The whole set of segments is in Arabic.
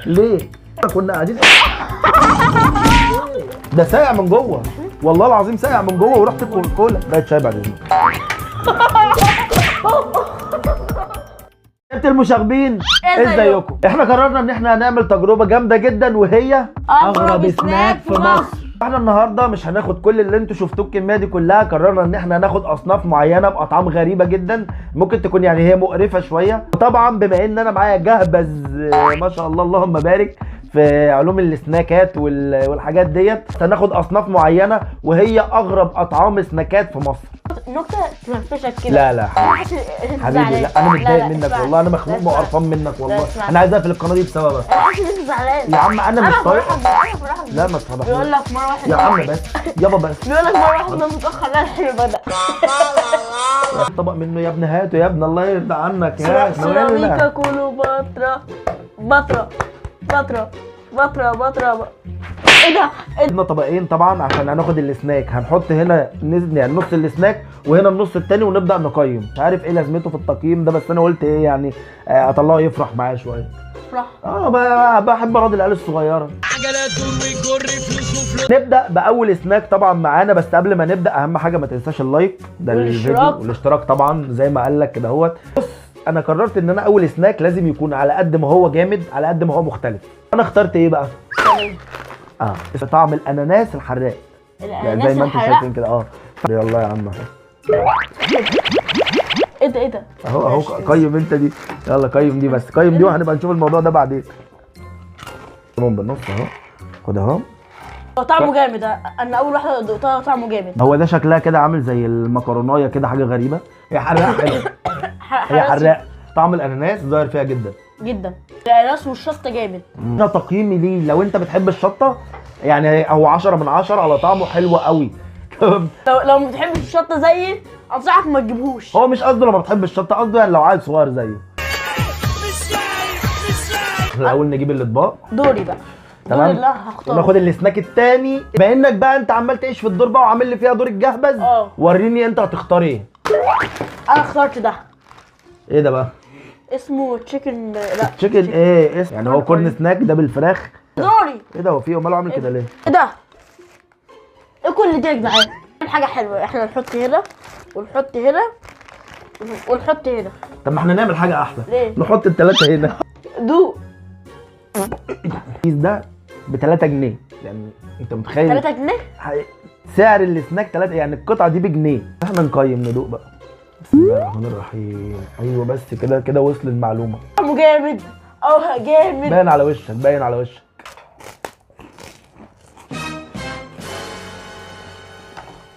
ليه كنا قاعدين ده ساقع من جوه والله العظيم، ساقع من جوه ورحت الكولا بقت شاي بعد اذنك. انت المشاغبين ازيكم؟ احنا قررنا ان احنا هنعمل تجربه جامده جدا وهي اغرب سناك في مصر. احنا النهارده مش هناخد كل اللي انتوا شفتوه الكميه دي كلها، قررنا ان احنا هناخد اصناف معينه باطعام غريبه جدا، ممكن تكون يعني هي مقرفه شويه. وطبعا بما ان انا معايا جهبذ ما شاء الله اللهم بارك في علوم السناكات والحاجات ديت، هناخد اصناف معينه وهي اغرب اطعام سناكات في مصر. نكته تنفشك كده. لا لا حبيبي، لا انا متضايق منك والله، انا مخنوق وقرفان منك والله، انا عايز اقفل القناه دي بسببك. انا حاسس ان انت زعلان يا عم انا مش طايقك. لا ما تفرحنيش. بيقول لك مره واحده يا عم بس يابا بس. بيقول لك مره واحده متاخر لا الحلو بدا. طبق منه يا ابن، هاته يا ابن الله يرضى عنك يا سيراميكا كله بطرة بطرة بطرة بطرة بطرة. ايه ده؟ عندنا طبقين طبعا عشان هناخد السناك، هنحط هنا يعني نص السناك وهنا النص التاني ونبدا نقيم. مش عارف ايه لازمته في التقييم ده، بس انا قلت ايه يعني اطلعه يفرح معايا شويه. فرح بحب اراضي العيال الصغيره. نبدا باول سناك طبعا معانا، بس قبل ما نبدا اهم حاجه ما تنساش اللايك ده للفيديو والاشتراك طبعا زي ما قال لك كده اهوت. بص انا قررت ان انا اول سناك لازم يكون على قد ما هو جامد على قد ما هو مختلف. انا اخترت ايه بقى؟ طعم الاناناس الحراق زي ما انتم شايفين كده. يلا يا عم ايه ده ايه ده؟ اهو قيم انت دي، يلا قيم دي، بس قيم دي وهنبقى نشوف الموضوع ده بعدين. بالنص اهو، خد اهو. هو طعمه جامد، انا اول واحده دقتها طعمه جامد. هو ده شكلها كده عامل زي المكرونايه كده، حاجه غريبه. هي حراقه حلوه. هي حراقه، طعم الاناناس ظاهر فيها جدا جدا. الاناناس والشطه جامد. انا تقييمي ليه لو انت بتحب الشطه يعني هو 10 من 10 على طعمه حلو قوي. لو ما بتحبش الشطه زيي انصحك ما تجيبهوش. هو مش قصده لو ما بتحبش الشطه، قصده يعني لو عيل صغير زيه. الاول نجيب الاطباق. دوري بقى. تمام. دوري اللي هختاره. ناخد السناك التاني. بما انك بقى انت عمال تعيش في الدور بقى وعامل لي فيها دور الجهبذ، وريني انت هتختار ايه. انا اخترت ده. ايه ده بقى؟ اسمه تشيكن. لا تشيكن ايه اسم يعني؟ هو كورن سناك ده بالفراخ. دوري. ايه ده؟ هو فيه امال عامل كده ليه؟ ايه ده؟ ايه كل ده يا جدعان؟ حاجه حلوه، احنا نحط هنا ونحط هنا ونحط هنا. طب ما احنا نعمل حاجه احلى. ليه؟ نحط الثلاثه هنا. دوق. الكيس ده ب 3 جنيه، يعني انت متخيل 3 جنيه؟ سعر السناك 3، يعني القطعه دي بجنيه. احنا نقيم ندوق بقى. بسم الله الرحمن الرحيم. ايوه بس كده كده وصل المعلومه. طعمه جامد. جامد. باين على وشك، باين على وشك.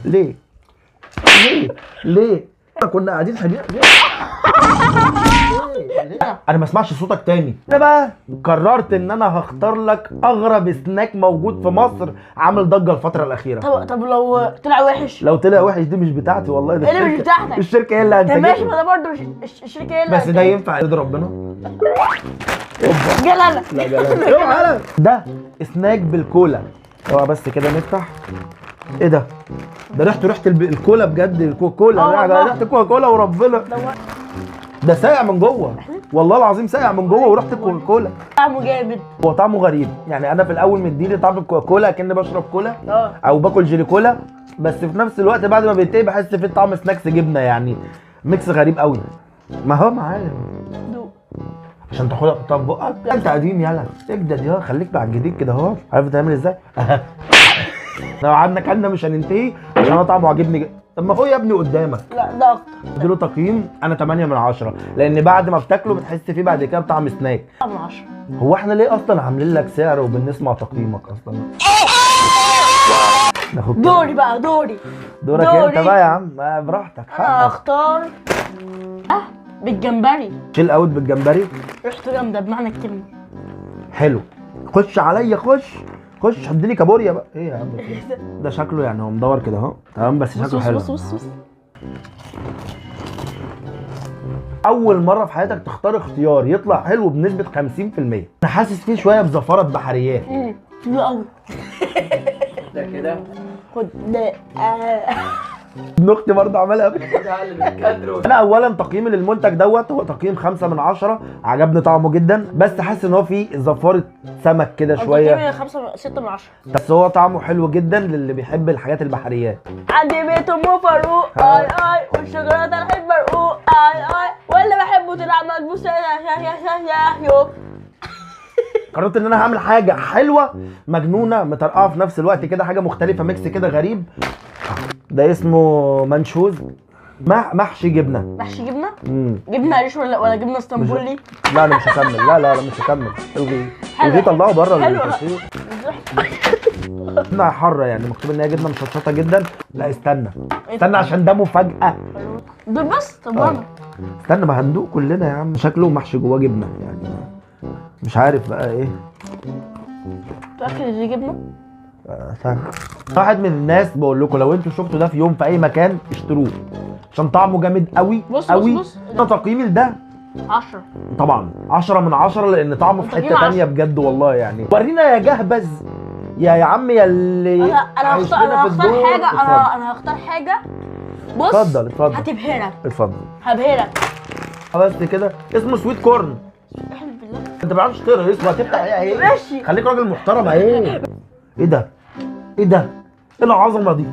ليه؟ ليه كنا قاعدين حبيبي؟ انا ما اسمعش صوتك تاني. انا بقى قررت ان انا هختار لك اغرب سناك موجود في مصر عامل ضجه الفتره الاخيره. طب لو طلع وحش؟ لو طلع وحش دي مش بتاعتي والله، ده اللي مش بتاعتك. الشركه هي اللي هتنتجه. ماشي، ما ده برضه الشركه هي اللي بس ده ينفع يرضي ربنا؟ جلاله. لا جلاله. ده سناك بالكولا. اوعى بس كده نفتح. ايه ده؟ ده ريحه الكولا بجد. الكوكولا ريحه الكوكولا وربنا. ده ساقع من جوه والله العظيم، ساقع من جوه وريحه الكوكولا. طعمه جامد. هو طعمه غريب يعني، انا في الاول مديني طعم الكوكولا كأني بشرب كولا او باكل جيلي كولا، بس في نفس الوقت بعد ما بينتهي بحس في طعم سناكس جبنه، يعني ميكس غريب قوي. ما هو معايا دوق عشان تاخدها تحطها في بقك. انت قديم يلا اجدد يا، خليك مع الجديد كده اهو. عارف تعمل ازاي؟ لو قعدنا كلنا مش هننتهي عشان هو طعمه عاجبني جدا. طب ما هو يا ابني قدامك. لا ده اكتر. اديله تقييم انا 8 من 10 لان بعد ما بتاكله بتحس فيه بعد كده بطعم سناك. 7 من 10. هو احنا ليه اصلا عاملين لك سعر وبنسمع تقييمك اصلا؟ دوري بقى. دورك انت بقى يا عم، براحتك. انا هختار بالجمبري. شيل اوت بالجمبري. ريحته جامده بمعنى الكلمه. حلو. خش عليا، خش حط لي كابوريا بقى. ايه يا عم ده شكله يعني هو مدور كده اهو تمام، بس شكله حلو. بص اول مره في حياتك تختار اختيار يطلع حلو بنسبه 50%. انا حاسس فيه شويه بزفاره بحريات. حلو قوي. ده كده خد ده. ابن اختي برضه عملها. انا اولا تقييمي للمنتج دوت هو تقييم 5 من 10. عجبني طعمه جدا، بس حاسس ان هو فيه زفاره سمك كده شويه. تقييمي 5 6 من 10. بس هو طعمه حلو جدا للي بيحب الحاجات البحريات. عندي بيت ام فاروق اي اي، والشوكولاته الحب مرقوق اي اي، ولا بحبه طلع مدبوس يو. قررت ان انا هعمل حاجه حلوه مجنونه مطرقعه في نفس الوقت كده، حاجه مختلفه، ميكس كده غريب. ده اسمه منشوز محشي جبنه. محشي جبنه؟ جبنه قريش ولا جبنه اسطنبولي؟ لا انا مش هكمل، لا مش هكمل. الغي طلعه بره التصوير. جبنه حاره يعني، مكتوب ان هي جبنه مشطشطه جدا. لا استنى عشان ده مفاجاه. دول بس؟ طب وانا استنى ما هندوق كلنا يا عم. شكله محشي جواه جبنه يعني، مش عارف بقى ايه. متأكد ان دي جبنه؟ واحد من الناس بقول لكم لو انتوا شفتوا ده في يوم في اي مكان اشتروه عشان طعمه جامد قوي. بص قوي. بص انا تقييمي لده 10 طبعا 10 من 10 لان طعمه في حته ثانيه بجد والله يعني. ورينا يا جهبذ يا عم يا اللي انا هختار حاجه. انا هختار حاجه. بص اتفضل هتبهرك. اتفضل هبهرك. بس كده. اسمه سويت كورن. احلف بالله انت ما بتعرفش تقرا اسمه، هتفتح ايه؟ ماشي خليك راجل محترم. ايه ده؟ ايه العظمه دي؟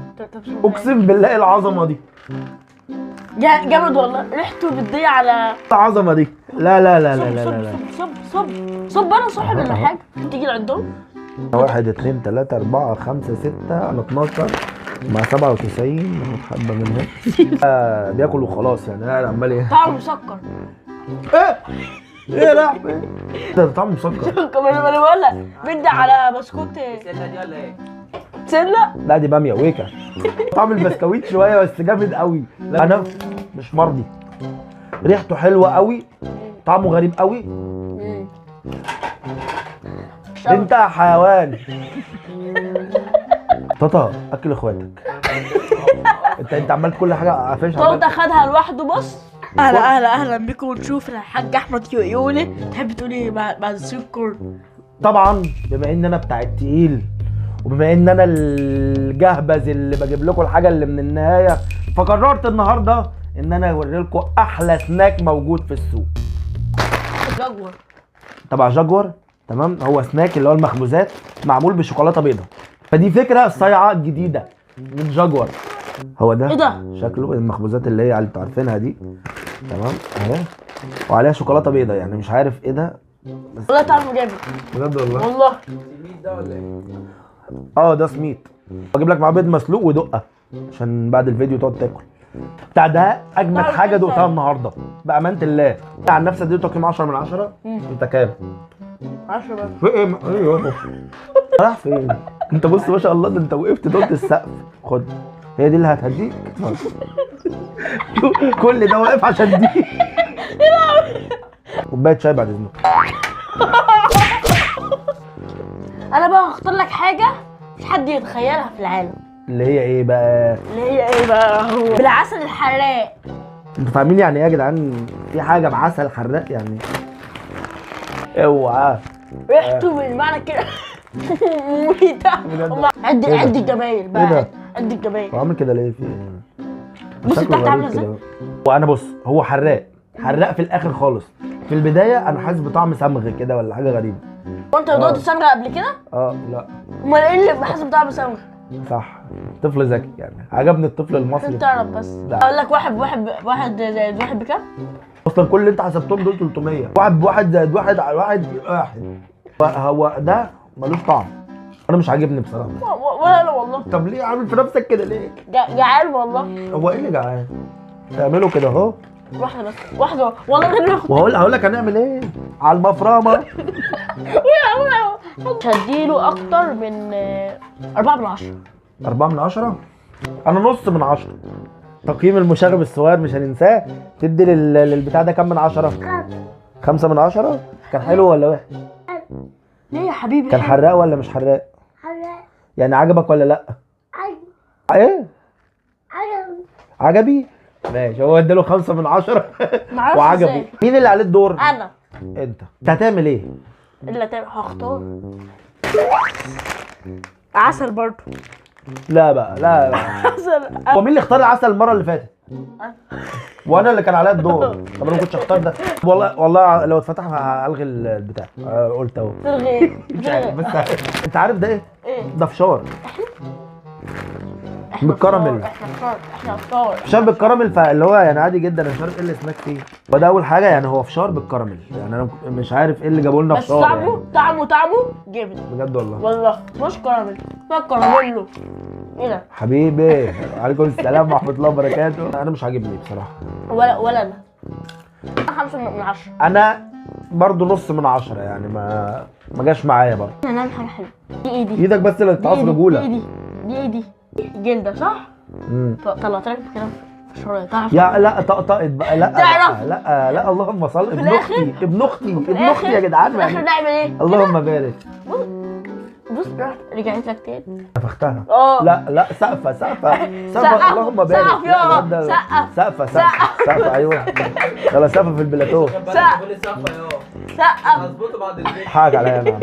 اقسم بالله ايه العظمه دي؟ جامد والله. ريحته بتضيع على العظمه دي. لا صب انا صاحب ولا حاجه. تيجي العدهم 1 2 3 4 5 6 انا 12 مع 97 ناخد حبه من هنا. بياكل وخلاص يعني. لا عمال ايه؟ طعمه مسكر. ايه راح ده طعمه مسكر. كمان انا بقول لك بدي على بسكوت سله دي ولا ايه؟ سله. لا دي باميه ويكا. طعم البسكويت شويه بس جامد قوي. انا مش مرضي. ريحته حلوه قوي، طعمه غريب قوي. انت حيوان. طاطا اكل اخواتك. انت عملت كل حاجه عارفين. طاطا خدها لوحده. بص اهلا بكم. ونشوف الحاج احمد يقولي تحب تقولي بعد السكر. طبعا بما ان انا بتاع التقيل وبما ان انا الجهبذ اللي بجيب لكم الحاجه اللي من النهايه، فقررت النهارده ان انا اوري لكم احلى سناك موجود في السوق. جاكور. تبع جاكور. تمام. هو سناك اللي هو المخبوزات معمول بشوكولاته بيضاء. فدي فكره صايعه جديده من جاكور. هو ده. ايه ده؟ شكله المخبوزات اللي هي انتوا عارفينها دي. تمام اهي. وعليها شوكولاته بيضاء يعني مش عارف ايه ده. والله طعمه جامد بجد والله. سميد ده ولا ايه؟ ده سميت. اجيب لك معاه بيض مسلوق ودقه عشان بعد الفيديو تقعد تاكل. بتاع ده اجمد حاجه دقتها النهارده بامانه الله. عن نفسك اديته تقييم 10 من 10. انت كام؟ 10 بس. في ايه؟ ايوه راح فين؟ انت بص ما شاء الله ده انت وقفت دوت السقف. خد هي دي اللي هتهديك. كل ده واقف عشان دي. كوبايه شاي بعد اذنك. انا بقى هختار لك حاجه مش حد يتخيلها في العالم. اللي هي ايه بقى؟ هو بالعسل الحراق. انتوا فاهمين يعني ايه يا جدعان؟ في حاجه بعسل حراق يعني. اوعى. ريحته بالمعنى كده مميتة. عد الجمايل بقى. عد الجمايل. هو عامل كده ليه؟ في ايه؟ بص تحت عامله ازاي؟ وانا بص هو حراق في الاخر خالص. في البدايه انا حاسس بطعم صمغ كده ولا حاجه غريبه. وانت دوقت صمغه قبل كده؟ لا. امال ايه اللي حاسس بطعم صمغ؟ صح. طفل ذكي يعني. عجبني الطفل المصري. عشان تعرف بس. اقول لك واحد زائد واحد بكام؟ اصلا كل اللي انت حسبتهم دول 300. واحد زائد واحد على واحد هو ده ملوش طعم. انا مش عاجبني بصراحه. ولا انا والله. طب ليه عامل في نفسك كده ليه؟ جعان والله. هو ايه اللي جعان؟ تعمله كده اهو. واحده بس. واحده والله غير ناخد. هقول لك هنعمل ايه؟ على المفرمه. مش هديله اكتر من 4 من 10. 4 من 10؟ انا نص من 10. تقييم المشاغب الصغير مش هننساه. تدي للبتاع ده كام من 10؟ 5 من 10؟ كان حلو ولا وحش؟ ليه يا حبيبي؟ كان حراق ولا مش حراق؟ حراق. يعني عجبك ولا لا؟ ايه؟ عجبي؟ ماشي. هو اداله 5 من 10 وعجبه. مين اللي عليه الدور؟ انا. انت هتعمل ايه؟ اللي هختار عسل برضه. لا بقى لا لا. عسل. هو مين اللي اختار العسل المره اللي فاتت؟ وانا اللي كان عليا الدور. طب انا ما كنتش اختار ده. والله لو اتفتح هلغي البتاع. قلت اهو. تلغي. مش عارف بس انت عارف ده ايه؟ ايه؟ ده فشار احنا بالكراميل. احنا فطار. فشار بالكراميل، فاللي هو يعني عادي جدا. انا مش عارف ايه اللي سناك فيه. وده اول حاجه يعني هو فشار بالكراميل. يعني انا مش عارف ايه اللي جابوا لنا بس فشار طعمه يعني. جامد بجد والله. والله مش كراميل، ده كراميلو. ايه ده؟ حبيبي عليكم السلام ورحمه الله وبركاته. انا مش عاجبني بصراحه. ولا انا 5 من 10. انا برضو نص من 10 يعني ما جاش معايا برضو. احنا هنعمل حاجه حلوه. دي ايدي. ايدك بس اللي تتعصر رجوله. دي ايدي جلده صح؟ طلعت لك كده في الشرايط. تعرف؟ يا لا طقطقت بقى. لا تعرف؟ لا اللهم صل. ابن الآخر؟ اختي ابن اختي في ابن اختي يا جدعان. في الاخر يعني نعمل ايه؟ اللهم بارك. بص رجعت لك تاني. نفختها. اه لا سقفه سقف. اللهم بارك. سقف يا رب. لا، سقف. سقفه ايوه. يلا سقفه في البلاتو. سقف. كل صفه يا سقف. هظبطه بعد الفيديو. حاجه عليا انا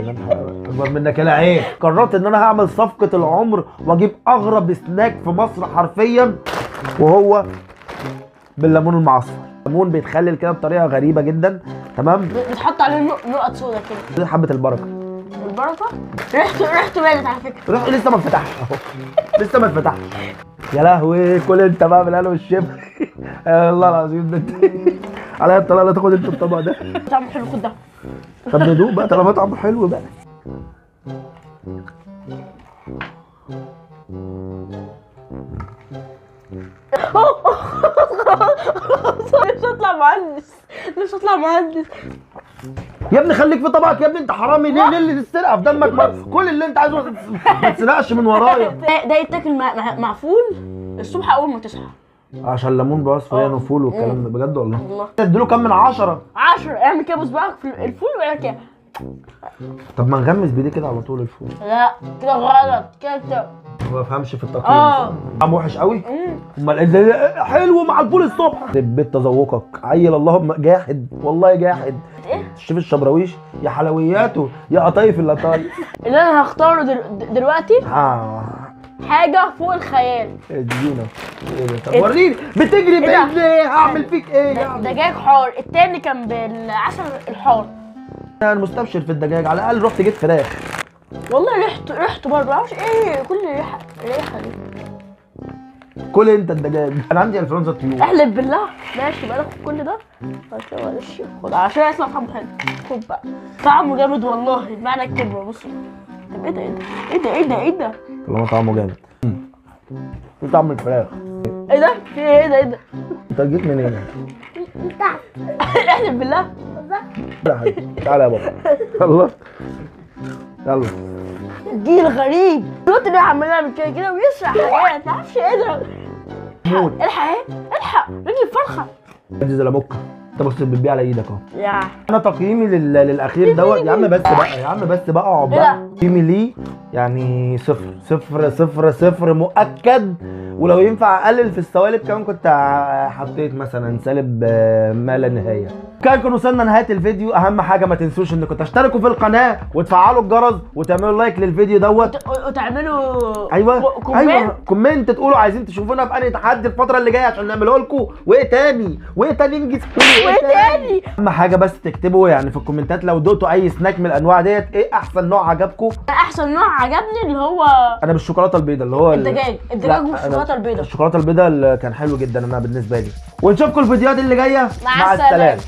اكبر منك يا عيب. قررت ان انا هعمل صفقه العمر واجيب اغرب سناك في مصر حرفيا، وهو بالليمون المعصفر. الليمون بيتخلل كده بطريقه غريبه جدا. تمام. بتحط عليه نقط سودا كده. دي حبه البركه. البركه ريحته بانت على فكره. روح لسه ما اتفتحش اهو. لسه ما اتفتحش. يا لهوي كل انت بقى بالقلم والشبر. والله العظيم ده انت عليا الطلاق. لا تاخد انت الطبق ده. طعمه حلو. خد ده. طب ندوق بقى طالما طعمه حلو بقى. مش هطلع مهندس. يا ابني خليك في طبقك يا ابني. انت حرامي ليه اللي السرقه في دمك؟ كل اللي انت عايزه ما تسرقش من ورايا. ده يتاكل مع فول الصبح اول ما تصحى. عشان ليمون بوصفه يعني وفول والكلام ده. بجد والله. والله اديله كام من 10؟ 10. اعمل كده بصباعك في الفول وبعد كده. طب ما نغمس بايديه كده على طول الفول. لا كده غلط كده انت. ما بفهمش في التقييم. طعمه وحش قوي. امال حلو مع الفول الصبح. بيت تذوقك عيل. اللهم جاحد والله جاحد. ايه؟ الشيف الشبراويش يا حلوياته يا قطايف اللطايف. اللي انا هختاره دلوقتي حاجه فوق الخيال. ادينا. ايه ده؟ طب وريني بتجري بعيد ليه؟ هعمل فيك ايه يعني؟ دجاج حار. التاني كان بالعسل الحار. انا مستبشر في الدجاج. على الاقل رحت جبت فراخ. والله ريحته برضه معرفش ايه كل الريحه دي. كل انت الدجاج. انا عندي انفلونزا الطيور. احلف بالله. ماشي بقى ناخد كل ده. معلش خد عشان يطلع طعمه حلو. خد بقى طعمه جامد والله بمعنى الكلمه. بص. طب ايه ده؟ طالما طعمه جامد. ايه طعم الفراخ؟ ايه ده؟ في ايه ده؟ انت جيت منين؟ احلف بالله. لا حبيبي تعالى يا بابا. يلا يلا. جيل غريب. دلوقتي اللي عمال يعمل كده ويسرق حاجات. معرفش ايه ده. موت. الحق رجلي الفرخه. دي زلموكه. انت بص بتبيع على ايدك اهو. يا انا تقييمي للاخير دوت. يا عم بس بقى اقعد بقى. تقييمي ليه يعني 0 مؤكد. ولو ينفع اقلل في السوالب كمان كنت حطيت مثلا سالب ما لا نهايه. كان وصلنا نهايه الفيديو. اهم حاجه ما تنسوش انكم تشتركوا في القناه وتفعلوا الجرس وتعملوا لايك للفيديو دوت. وتعملوا ايوه كومنت تقولوا عايزين تشوفونا في انهي تحدي الفتره اللي جايه عشان نعمله لكم. وايه تاني ننجز. وايه تاني. اهم حاجه بس تكتبوا يعني في الكومنتات لو دقتوا اي سناك من الانواع ديت. ايه احسن نوع عجبكم؟ احسن نوع عجبني اللي هو انا بالشوكولاته البيضاء اللي هو الدجاج والشوكولاته البيضاء. الشوكولاته البيضاء اللي كان حلو جدا انا بالنسبه لي. ونشوفكم الفيديوهات اللي جايه. مع السلامه.